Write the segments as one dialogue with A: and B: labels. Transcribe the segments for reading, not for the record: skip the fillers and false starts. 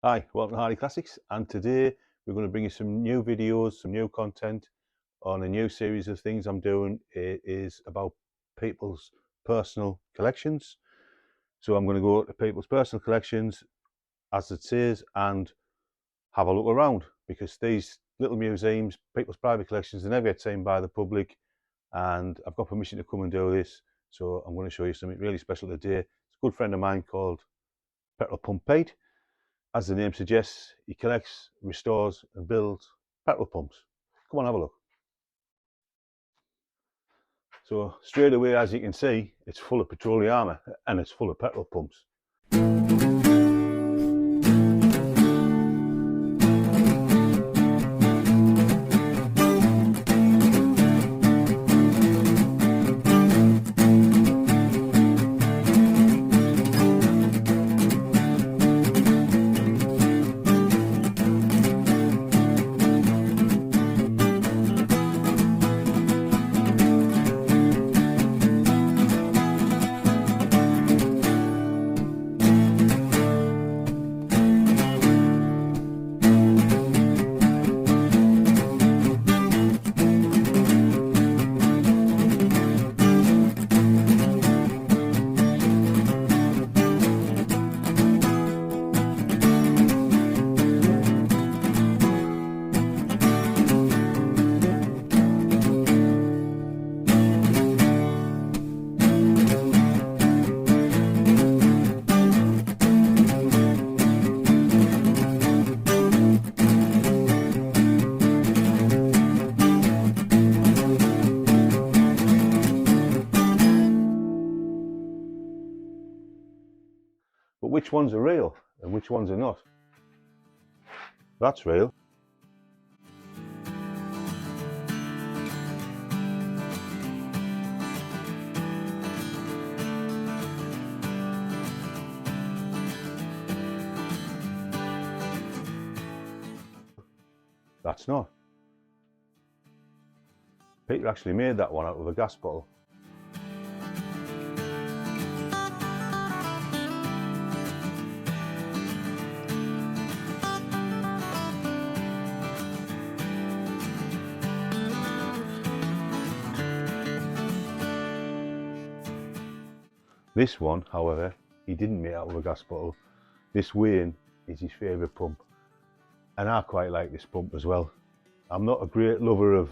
A: Hi, welcome to Harley Classics, and today we're going to bring you some new videos, some new content on a new series of things I'm doing. It is about people's personal collections. So I'm going to go to people's personal collections, as it says, and have a look around, because these little museums, people's private collections, they never get seen by the public, and I've got permission to come and do this. So I'm going to show you something really special today. It's a good friend of mine called Petrol Pump Pete. As the name suggests, he collects, restores and builds petrol pumps. Come on, have a look. So straight away, as you can see, it's full of petroleum and it's full of petrol pumps. But which ones are real and which ones are not? That's real. That's not. Peter actually made that one out of a gas bottle. This one, however, he didn't make out of a gas bottle. This Wayne is his favourite pump, and I quite like this pump as well. I'm not a great lover of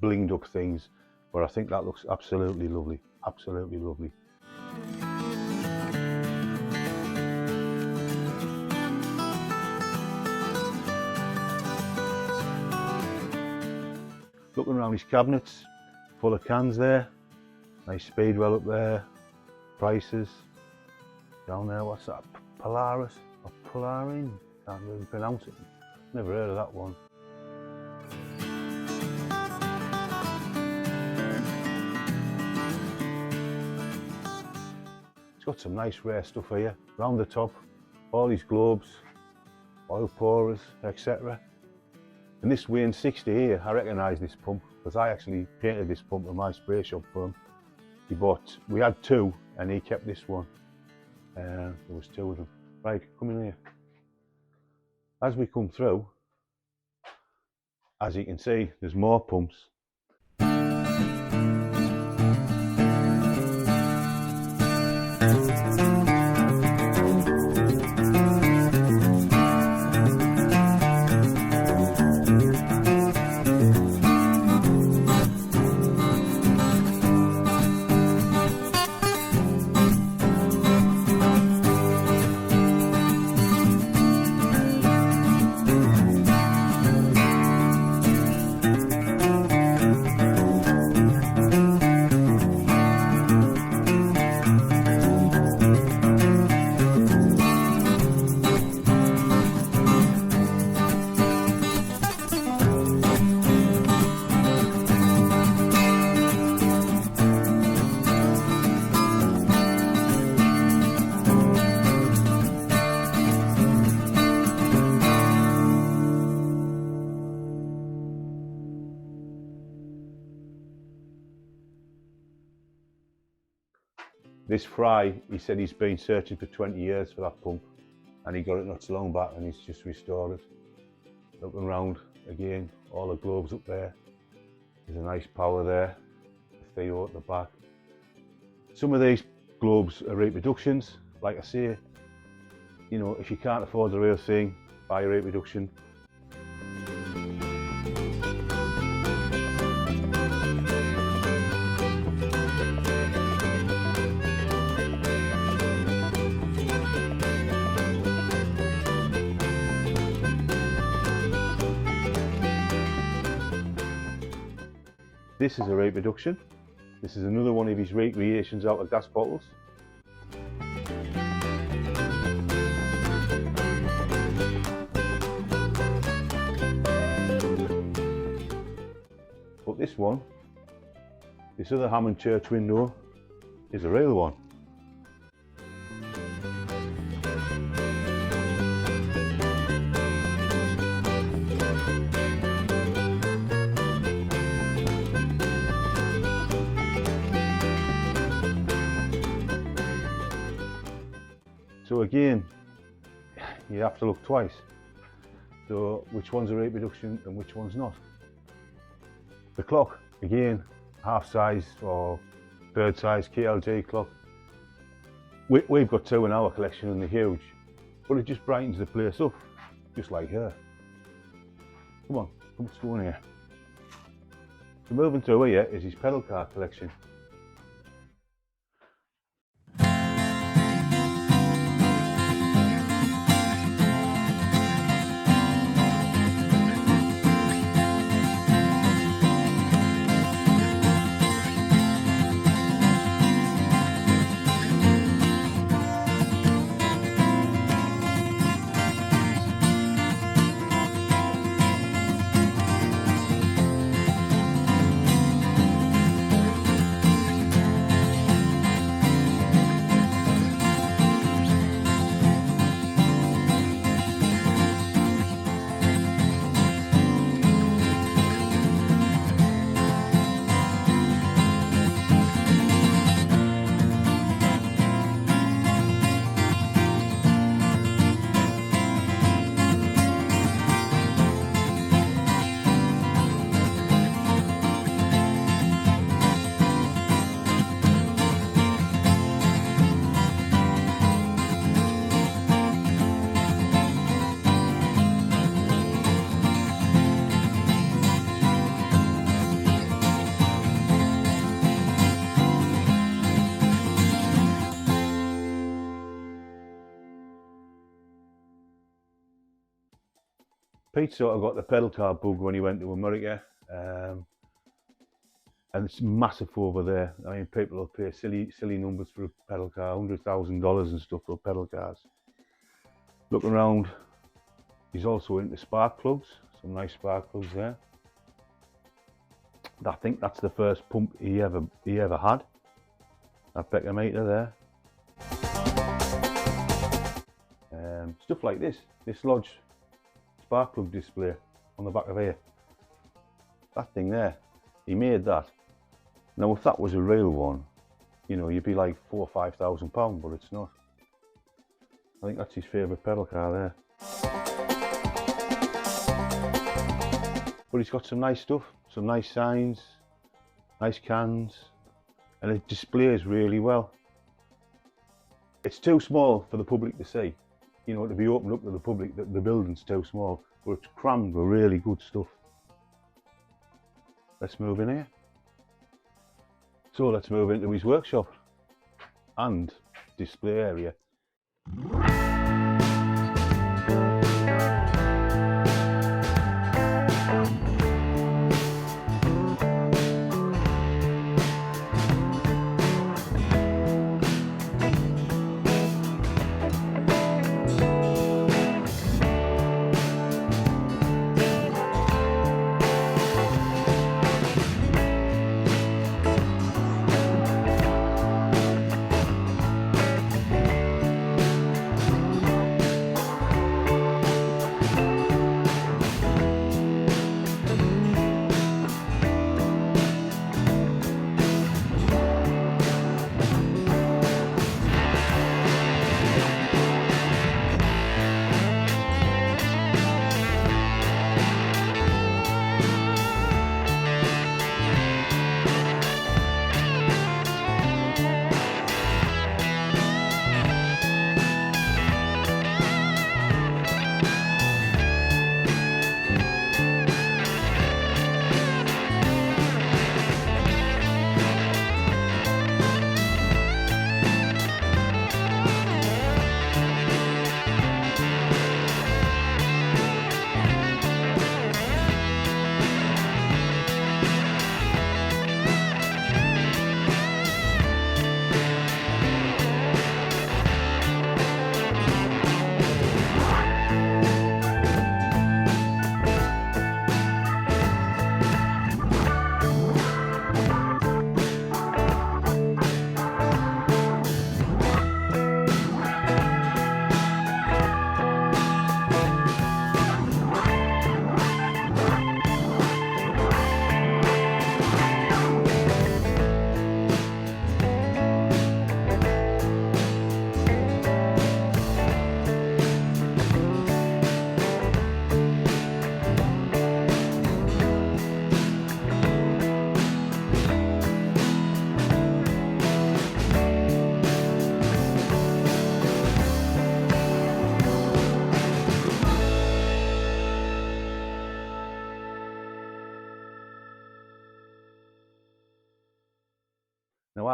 A: blinged up things, but I think that looks absolutely lovely, absolutely lovely. Looking around his cabinets, full of cans there, nice Speedwell up there, prices, down there, what's that, Polaris or Polarin? Can't really pronounce it, never heard of that one. It's got some nice rare stuff here, round the top, all these globes, oil pourers, etc. And this Wayne 60 here, I recognise this pump because I actually painted this pump in my spray shop for him. We had two and he kept this one. There was two of them. Right, come in here. As we come through, as you can see, there's more pumps. This Fry, he said he's been searching for 20 years for that pump. and he got it not so long back and he's just restored it. Looking around again, all the globes up there. There's a nice power there, Theo at the back. Some of these globes are rate reductions. Like I say, you know, if you can't afford the real thing, buy a rate reduction. This is a rate reduction. This is another one of his recreations out of gas bottles. But this one, this other Hammond church window, is a real one. So again, you have to look twice. So which one's a rate reduction and which one's not. The clock, again, half size or third size KLG clock. We've got two in our collection and they're huge, but it just brightens the place up, just like her. Come on, what's going here? So moving through here is his pedal car collection. Pete sort of got the pedal car bug when he went to America, and it's massive over there. I mean, people will pay silly numbers for a pedal car, $100,000 and stuff for pedal cars. Looking around, he's also into spark plugs, some nice spark plugs there. I think that's the first pump he ever had. That Becker meter there. Stuff like this Lodge spark plug display on the back of here. That thing there, he made that. Now if that was a real one, you know, you'd be like £4,000 or £5,000, but it's not. I think that's his favourite pedal car there. But he's got some nice stuff, some nice signs, nice cans, and it displays really well. It's too small for the public to see, you know, to be opened up to the public. The building's too small, but it's crammed with really good stuff. Let's move in here. So let's move into his workshop and display area.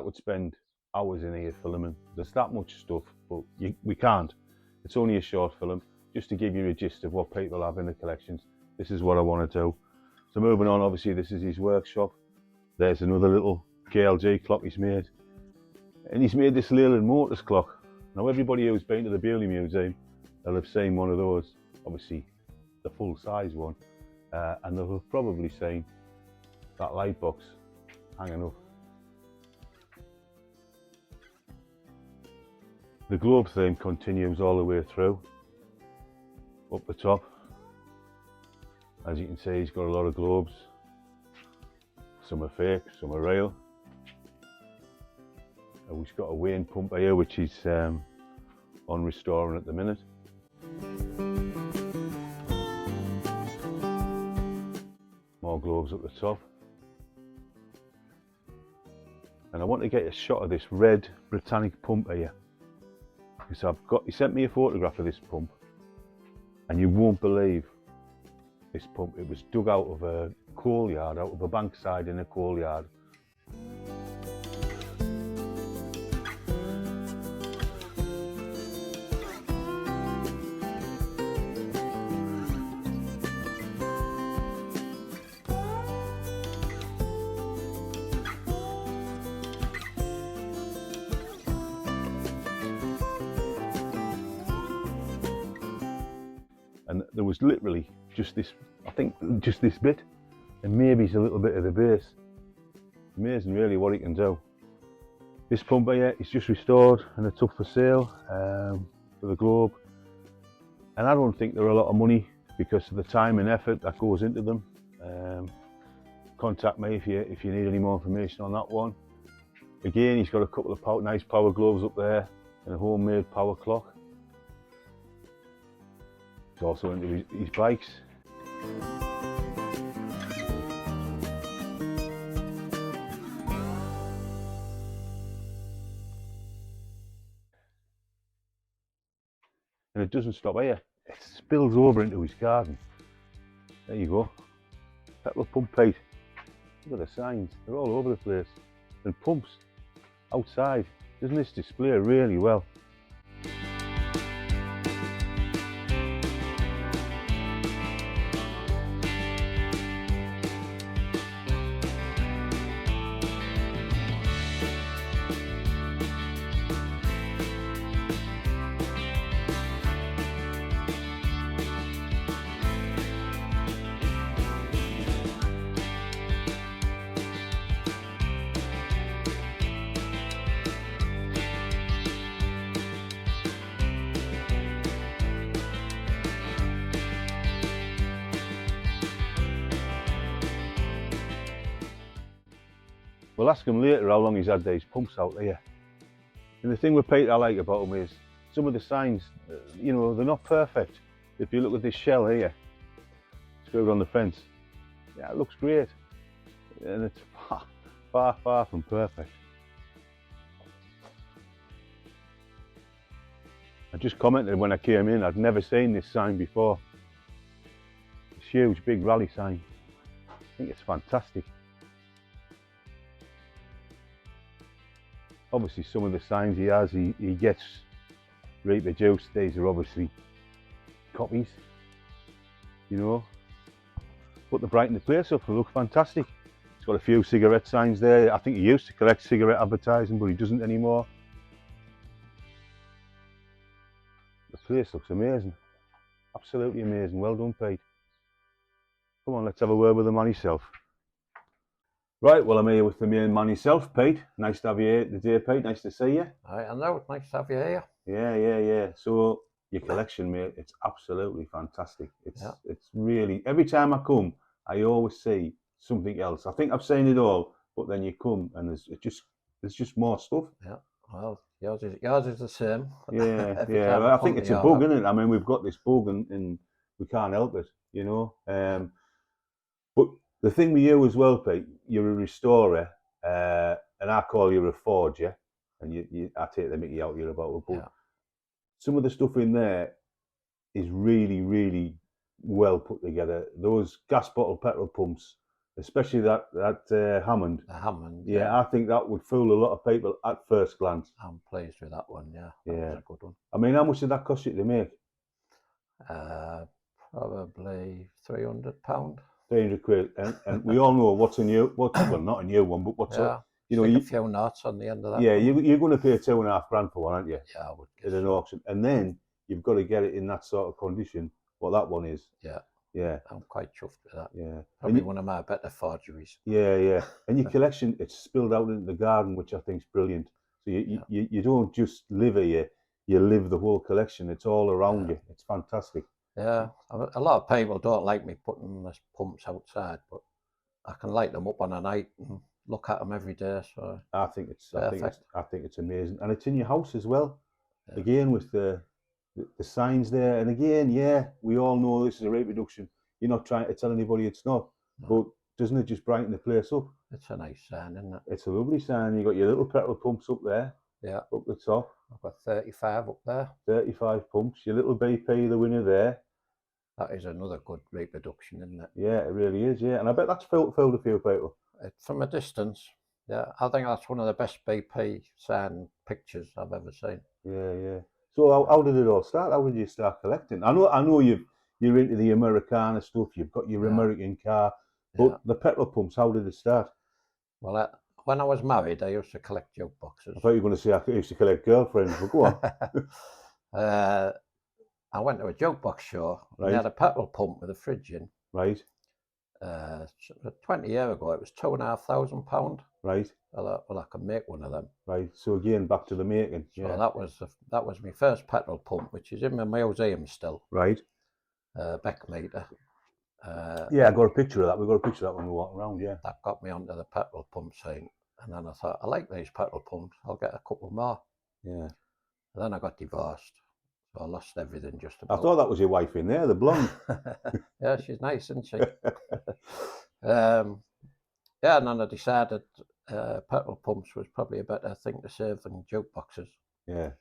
A: I could spend hours in here filming. There's that much stuff, but we can't. It's only a short film, just to give you a gist of what people have in the collections. This is what I want to do. So moving on, obviously this is his workshop. There's another little KLG clock he's made. And he's made this Leyland Motors clock. Now everybody who's been to the Bewley Museum, they'll have seen one of those, obviously the full size one, and they'll have probably seen that light box hanging up. The globe theme continues all the way through, up the top. As you can see, he's got a lot of globes. Some are fake, some are real. And we've got a weighing pump here, which is on restoring at the minute. More globes at the top. And I want to get a shot of this red Britannic pump here. Because he sent me a photograph of this pump, and you won't believe this pump. It was dug out of a coal yard, out of a bankside in a coal yard. And there was literally just this, I think just this bit, and maybe it's a little bit of the base. Amazing really what it can do. This pump here is just restored and it's up for sale for the globe. And I don't think they're a lot of money because of the time and effort that goes into them. Contact me if you need any more information on that one. Again, he's got a couple of nice power globes up there and a homemade power clock. He's also into his bikes. And it doesn't stop here, it spills over into his garden. There you go. Petrol Pump Pete. Look at the signs, they're all over the place. And pumps outside. Doesn't this display really well? We'll ask him later how long he's had these pumps out there. And the thing with Pete I like about him is some of the signs, you know, they're not perfect. If you look at this shell here, screwed on the fence, yeah, it looks great. And it's far, far from perfect. I just commented when I came in, I'd never seen this sign before. This huge, big rally sign. I think it's fantastic. Obviously some of the signs he has, he gets reproduced. These are obviously copies, you know. But they brighten the place up, they look fantastic. He's got a few cigarette signs there. I think he used to collect cigarette advertising, but he doesn't anymore. The place looks amazing. Absolutely amazing. Well done, Pete. Come on, let's have a word with the man himself. Right, well I'm here with the main man himself, Pete. Nice to have you here today, Pete. Nice to see you.
B: I know, it's nice to have you here.
A: Yeah. So your collection, mate, it's absolutely fantastic. It's really, every time I come, I always see something else. I think I've seen it all, but then you come and there's just more stuff.
B: Yeah, well, yours is the same.
A: Yeah. I think it's a bug, isn't it? I mean, we've got this bug and we can't help it, you know. But the thing with you as well, Pete, you're a restorer, and I call you a forger, and I take the mickey out here about it, but some of the stuff in there is really, really well put together. Those gas bottle petrol pumps, especially that Hammond.
B: The Hammond.
A: Yeah, I think that would fool a lot of people at first glance.
B: I'm pleased with that one. Yeah, that
A: Yeah.
B: was a good one.
A: I mean, how much did that cost you to make?
B: Probably £300.
A: 300 quid. And we all know what's a new, well, not a new one, but what's
B: Yeah,
A: you know,
B: stick a few knots on the end of that.
A: yeah,
B: one.
A: you're going to pay £2.5 grand for one, aren't you?
B: Yeah, I would guess
A: At an
B: so.
A: auction, and then you've got to get it in that sort of condition. What that one is.
B: Yeah.
A: Yeah.
B: I'm quite chuffed with that.
A: Yeah.
B: Probably one of my better forgeries.
A: Yeah, yeah. And your collection, it's spilled out into the garden, which I think is brilliant. So you don't just live here, you live the whole collection. It's all around you. It's fantastic.
B: Yeah, a lot of people don't like me putting the pumps outside, but I can light them up on a night and look at them every day. So
A: I think it's amazing, and it's in your house as well.
B: Yeah.
A: Again with the signs there, and again, yeah, we all know this is a rate reduction. You're not trying to tell anybody it's not, but doesn't it just brighten the place up?
B: It's a nice sign, isn't it?
A: It's a lovely sign. You got your little petrol pumps up there.
B: Yeah.
A: Up the top.
B: I've got 35 up there.
A: 35 pumps. Your little BP, the winner there.
B: That is another good rate reduction, isn't it?
A: Yeah, it really is. Yeah, and I bet that's filled a few people.
B: From a distance, yeah, I think that's one of the best BP sign pictures I've ever seen.
A: Yeah, yeah. So how did it all start? How did you start collecting? I know you're into the Americana stuff. You've got your American car, but the petrol pumps. How did it start?
B: Well, when I was married, I used to collect jukeboxes.
A: I thought you were going to say I used to collect girlfriends, but go
B: on. I went to a jukebox show. Right. And they had a petrol pump with a fridge in.
A: Right.
B: 20 years ago, it was £2,500.
A: Right.
B: I thought, well, I can make one of them.
A: Right. So again, back to the making.
B: So that was my first petrol pump, which is in my museum still.
A: Right.
B: Beck meter.
A: Yeah, I got a picture of that. We got a picture of that when we were walking around. Yeah.
B: That got me onto the petrol pump scene, and then I thought, I like these petrol pumps. I'll get a couple more.
A: Yeah.
B: And then I got divorced. So I lost everything just about.
A: I thought that was your wife in there, the blonde.
B: Yeah, she's nice, isn't she? Yeah, and then I decided petrol pumps was probably a better thing to save than jukeboxes.
A: Yeah.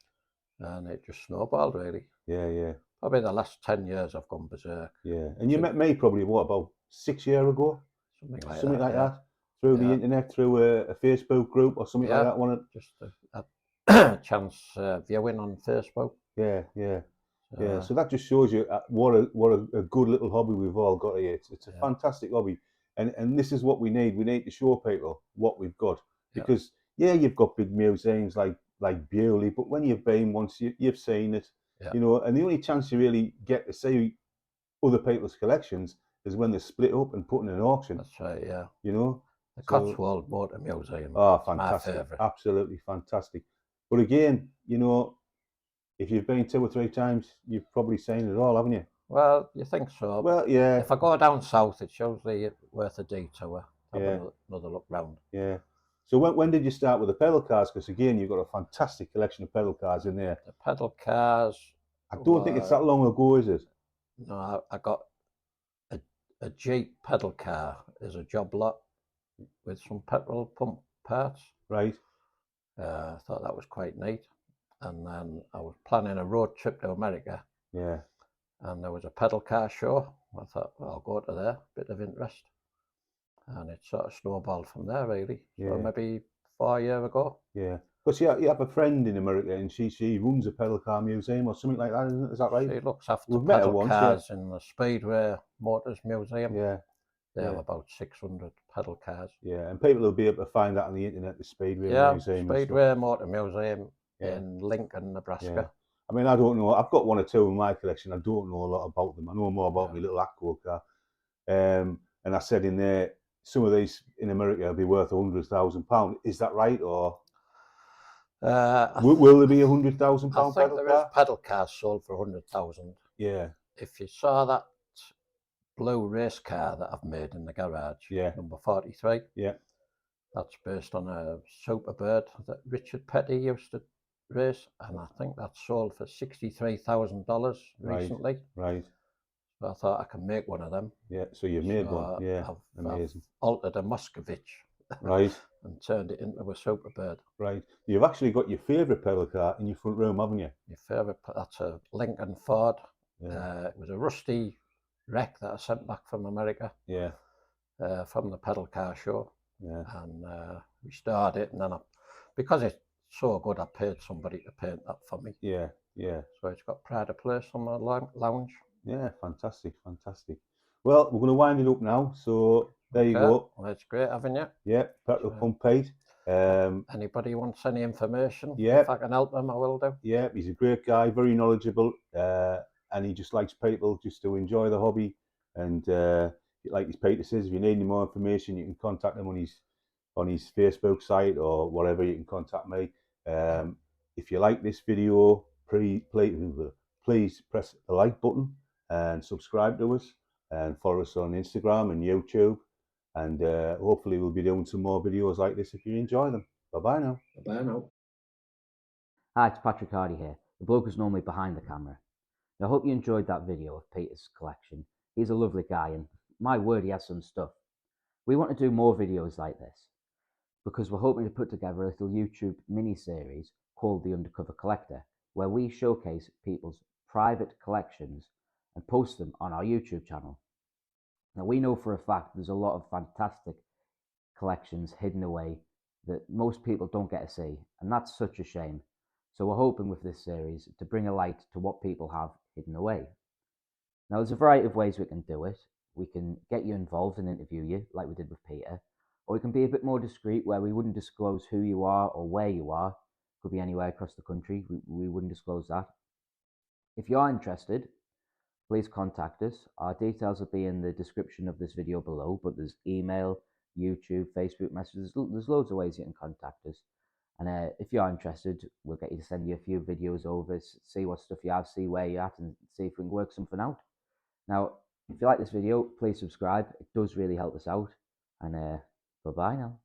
B: And it just snowballed, really.
A: Yeah, yeah.
B: Probably the last 10 years I've gone berserk.
A: Yeah. And you met me probably, what, about 6 years ago?
B: Something like that.
A: Through the internet, through a Facebook group or something like that, wasn't it?
B: Just a chance viewing on Facebook.
A: Yeah, yeah. Yeah, so that just shows you what a good little hobby we've all got here. It's a fantastic hobby, and this is what we need. We need to show people what we've got, because you've got big museums like Bewley, but when you've been once, you've seen it, you know. And the only chance you really get to see other people's collections is when they're split up and put in an auction.
B: That's right. Yeah.
A: You know,
B: the Cotswold Motor Museum.
A: Oh, fantastic! Absolutely fantastic. But again, you know, if you've been 2 or 3 times, you've probably seen it all, haven't you?
B: Well, you think so.
A: Well, yeah.
B: If I go down south, it's usually worth a detour. Have another look round.
A: Yeah. So when did you start with the pedal cars? Because again, you've got a fantastic collection of pedal cars in there.
B: The pedal cars.
A: I don't think it's that long ago, is it?
B: No, I got a Jeep pedal car as a job lot with some petrol pump parts.
A: Right.
B: I thought that was quite neat. And then I was planning a road trip to America.
A: Yeah.
B: And there was a pedal car show. I thought, well, I'll go to there, bit of interest. And it sort of snowballed from there, really. Yeah. So maybe 4 years ago.
A: Yeah. But you have a friend in America, and she runs a pedal car museum or something like that, isn't it? Is that right?
B: She looks after pedal cars in the Speedway Motors Museum.
A: Yeah.
B: They have about 600 pedal cars.
A: Yeah, and people will be able to find that on the internet, the Speedway Museum.
B: Speedway Motor Museum in Lincoln, Nebraska.
A: Yeah. I mean, I don't know. I've got 1 or 2 in my collection. I don't know a lot about them. I know more about my little Accord car. And I said in there, some of these in America will be worth £100,000. Is that right, or will there be £100,000 pedal car?
B: I think there is pedal cars sold for 100,000.
A: Yeah.
B: If you saw that blue race car that I've made in the garage, number 43.
A: Yeah.
B: That's based on a Superbird that Richard Petty used to race, and I think that sold for $63,000 recently.
A: Right.
B: So I thought I can make one of them.
A: Yeah. So you've made one. Yeah. Amazing.
B: I've altered a Muscovich.
A: Right.
B: And turned it into a Superbird.
A: Right. You've actually got your favourite pedal car in your front room, haven't you?
B: Your favourite? That's a Lincoln Ford. Yeah. It was a rusty wreck that I sent back from America.
A: Yeah.
B: from the pedal car show.
A: Yeah.
B: And we started it, and then because it's so good, I paid somebody to paint that for me.
A: Yeah. Yeah.
B: So it's got pride of place on my lounge.
A: Yeah. Fantastic. Fantastic. Well, we're going to wind it up now. So there you go.
B: Well, it's great having you.
A: Yeah. Petrol Pump Pete.
B: Anybody wants any information?
A: Yeah.
B: If I can help them, I will do.
A: Yeah. He's a great guy, very knowledgeable, and he just likes people just to enjoy the hobby. And like his Peter says, if you need any more information, you can contact him on his Facebook site or whatever. You can contact me. If you like this video, please press the like button and subscribe to us and follow us on Instagram and YouTube. And hopefully we'll be doing some more videos like this if you enjoy them. Bye-bye now.
B: Bye now.
C: Hi, it's Patrick Hardy here, the bloke who's normally behind the camera. Now, I hope you enjoyed that video of Peter's collection. He's a lovely guy, and my word, he has some stuff. We want to do more videos like this because we're hoping to put together a little YouTube mini-series called the Undercover Collector, where we showcase people's private collections and post them on our YouTube channel. Now, we know for a fact there's a lot of fantastic collections hidden away that most people don't get to see, and that's such a shame. So we're hoping with this series to bring a light to what people have hidden away. Now, there's a variety of ways we can do it. We can get you involved and interview you, like we did with Peter, or we can be a bit more discreet, where we wouldn't disclose who you are or where you are. Could be anywhere across the country. We wouldn't disclose that. If you are interested, please contact us. Our details will be in the description of this video below, but there's email, YouTube, Facebook messages. There's loads of ways you can contact us. And if you are interested, we'll get you to send you a few videos over, see what stuff you have, see where you're at, and see if we can work something out. Now, if you like this video, please subscribe. It does really help us out. And bye-bye now.